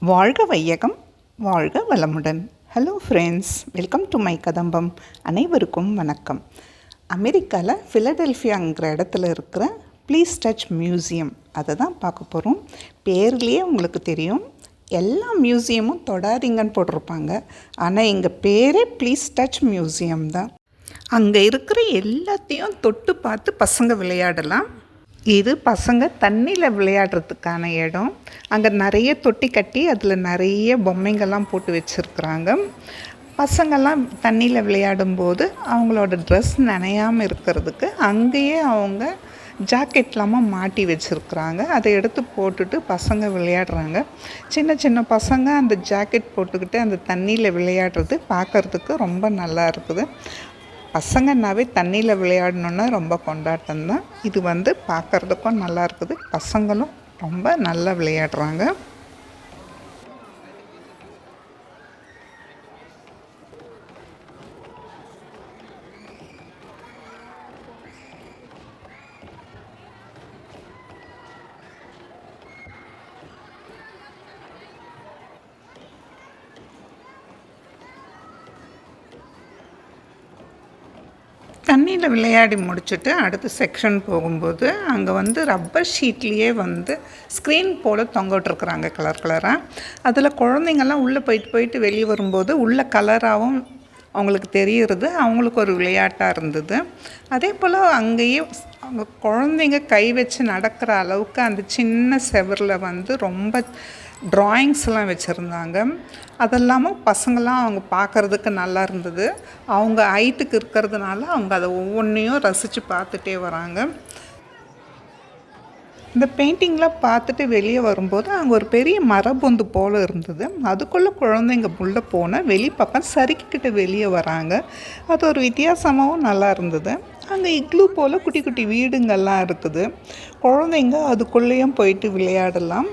வாழ்க வையகம், வாழ்க வளமுடன். Hello friends, welcome to my கதம்பம். அனைவருக்கும் வணக்கம். அமெரிக்காவில் ஃபிலடெல்ஃபியாங்கிற இடத்துல இருக்கிற ப்ளீஸ் டச் மியூசியம் அதை தான் பார்க்க போகிறோம். பேர்லேயே உங்களுக்கு தெரியும், எல்லா மியூசியமும் தொடாதீங்கன்னு போட்டிருப்பாங்க. ஆனால் எங்கள் பேரே ப்ளீஸ் டச் மியூசியம் தான். அங்கே இருக்கிற எல்லாத்தையும் தொட்டு பார்த்து பசங்க விளையாடலாம். இது பசங்க தண்ணியில் விளையாடுறதுக்கான இடம். அங்கே நிறைய தொட்டி கட்டி அதில் நிறைய பொம்மைங்கள்லாம் போட்டு வச்சுருக்குறாங்க. பசங்கள்லாம் தண்ணியில் விளையாடும்போது அவங்களோட ட்ரெஸ் நனையாமல் இருக்கிறதுக்கு அங்கேயே அவங்க ஜாக்கெட்லாமல் மாட்டி வச்சுருக்குறாங்க. அதை எடுத்து போட்டுட்டு பசங்க விளையாடுறாங்க. சின்ன சின்ன பசங்க அந்த ஜாக்கெட் போட்டுக்கிட்டு அந்த தண்ணியில் விளையாடுறது பார்க்குறதுக்கு ரொம்ப நல்லா இருக்குது. பசங்கன்னாவே தண்ணியில் விளையாடணுன்னா ரொம்ப கொண்டாட்டம் தான். இது பார்க்குறதுக்கும் நல்லா இருக்குது. பசங்களும் ரொம்ப நல்லா விளையாடுறாங்க. தண்ணியில் விளையாடி முடிச்சுட்டு அடுத்த செக்ஷன் போகும்போது அங்கே ரப்பர் ஷீட்லேயே ஸ்க்ரீன் போல் தொங்க விட்டுருக்குறாங்க கலர் கலராக. அதில் குழந்தைங்கள்லாம் உள்ளே போயிட்டு வெளியே வரும்போது உள்ள கலராகவும் அவங்களுக்கு தெரிகிறது. அவங்களுக்கு ஒரு விளையாட்டாக இருந்தது. அதே போல் அங்கேயே அவங்க குழந்தைங்க கை வச்சு நடக்கிற அளவுக்கு அந்த சின்ன செவரில் ரொம்ப ட்ராயிங்ஸ்லாம் வச்சுருந்தாங்க. அதெல்லாமும் பசங்களாம் அவங்க பார்க்குறதுக்கு நல்லா இருந்தது. அவங்க ஹைட்டுக்கு இருக்கிறதுனால அவங்க அதை ஒவ்வொன்றையும் ரசித்து பார்த்துட்டே வராங்க. இந்த பெயிண்டிங்லாம் பார்த்துட்டு வெளியே வரும்போது அங்கே ஒரு பெரிய மரபொந்து போல் இருந்தது. அதுக்குள்ளே குழந்தைங்க உள்ளே போனால் வெளிப்பக்கம் சறுக்கிக்கிட்டு வெளியே வராங்க. அது ஒரு வித்தியாசமாகவும் நல்லா இருந்தது. அங்கே இக்லூ போல் குட்டி குட்டி வீடுங்கள்லாம் இருக்குது. குழந்தைங்க அதுக்குள்ளேயும் போயிட்டு விளையாடலாம்.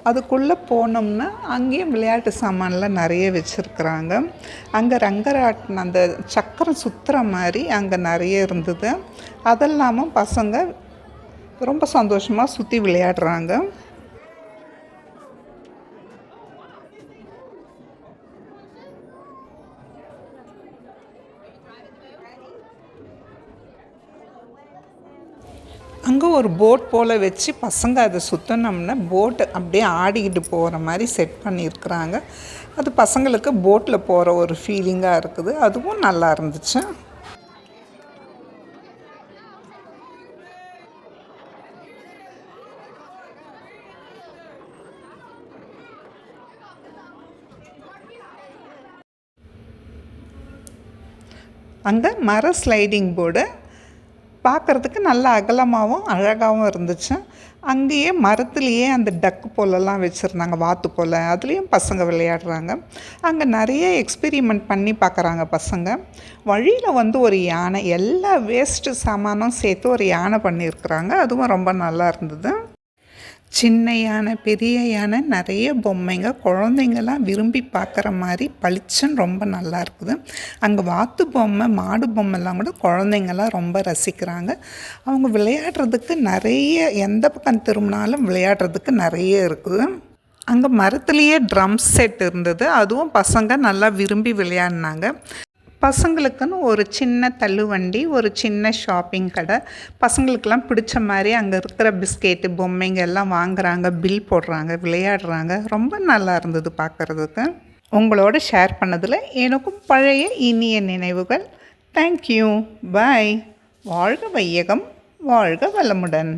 அதுக்குள்ளே போனோம்னா அங்கேயும் விளையாட்டு சாமான்லாம் நிறைய வச்சுருக்குறாங்க. அங்கே ரங்கராட்டினம் அந்த சக்கரம் சுற்றுற மாதிரி அங்கே நிறைய இருந்தது. அதெல்லாமும் பசங்க ரொம்ப சந்தோஷமாக சுற்றி விளையாடுறாங்க. அங்கே ஒரு போட் போல் வச்சு பசங்க அதை சுற்றினோம்னா போட்டு அப்படியே ஆடிக்கிட்டு போகிற மாதிரி செட் பண்ணியிருக்கிறாங்க. அது பசங்களுக்கு போட்டில் போகிற ஒரு ஃபீலிங்காக இருக்குது. அதுவும் நல்லா இருந்துச்சு. அங்கே மர ஸ்லைடிங் போர்டு பார்க்குறதுக்கு நல்ல அகலமாகவும் அழகாகவும் இருந்துச்சு. அங்கேயே மரத்துலேயே அந்த டக்கு போலெல்லாம் வச்சுருந்தாங்க, வாத்து போல். அதுலேயும் பசங்க விளையாடுறாங்க. அங்கே நிறைய எக்ஸ்பெரிமெண்ட் பண்ணி பார்க்குறாங்க பசங்க. வழியில் ஒரு யானை, எல்லா வேஸ்ட்டு சாமானும் சேர்த்து ஒரு யானை பண்ணியிருக்கிறாங்க. அதுவும் ரொம்ப நல்லா இருந்தது. சின்ன யானை, பெரிய யானை, நிறைய பொம்மைங்க, குழந்தைங்கள்லாம் விரும்பி பார்க்குற மாதிரி பளிச்சுன்னு ரொம்ப நல்லா இருக்குது. அங்கே வாத்து பொம்மை, மாடு பொம்மைலாம் கூட குழந்தைங்கள்லாம் ரொம்ப ரசிக்கிறாங்க. அவங்க விளையாடுறதுக்கு நிறைய, எந்த பக்கம் திரும்பினாலும் விளையாடுறதுக்கு நிறைய இருக்குது. அங்கே மரத்துலேயே ட்ரம் செட் இருந்தது. அதுவும் பசங்க நல்லா விரும்பி விளையாடினாங்க. பசங்களுக்குன்னு ஒரு சின்ன தள்ளுவண்டி, ஒரு சின்ன ஷாப்பிங் கடை, பசங்களுக்கெல்லாம் பிடிச்ச மாதிரி அங்கே இருக்கிற பிஸ்கெட்டு, பொம்மைங்க எல்லாம் வாங்குகிறாங்க, பில் போடுறாங்க, விளையாடுறாங்க. ரொம்ப நல்லா இருந்தது பார்க்குறதுக்கு. உங்களோட ஷேர் பண்ணதில் எனக்கும் பழைய இனிய நினைவுகள். தேங்க்யூ, பாய். வாழ்க வையகம், வாழ்க வளமுடன்.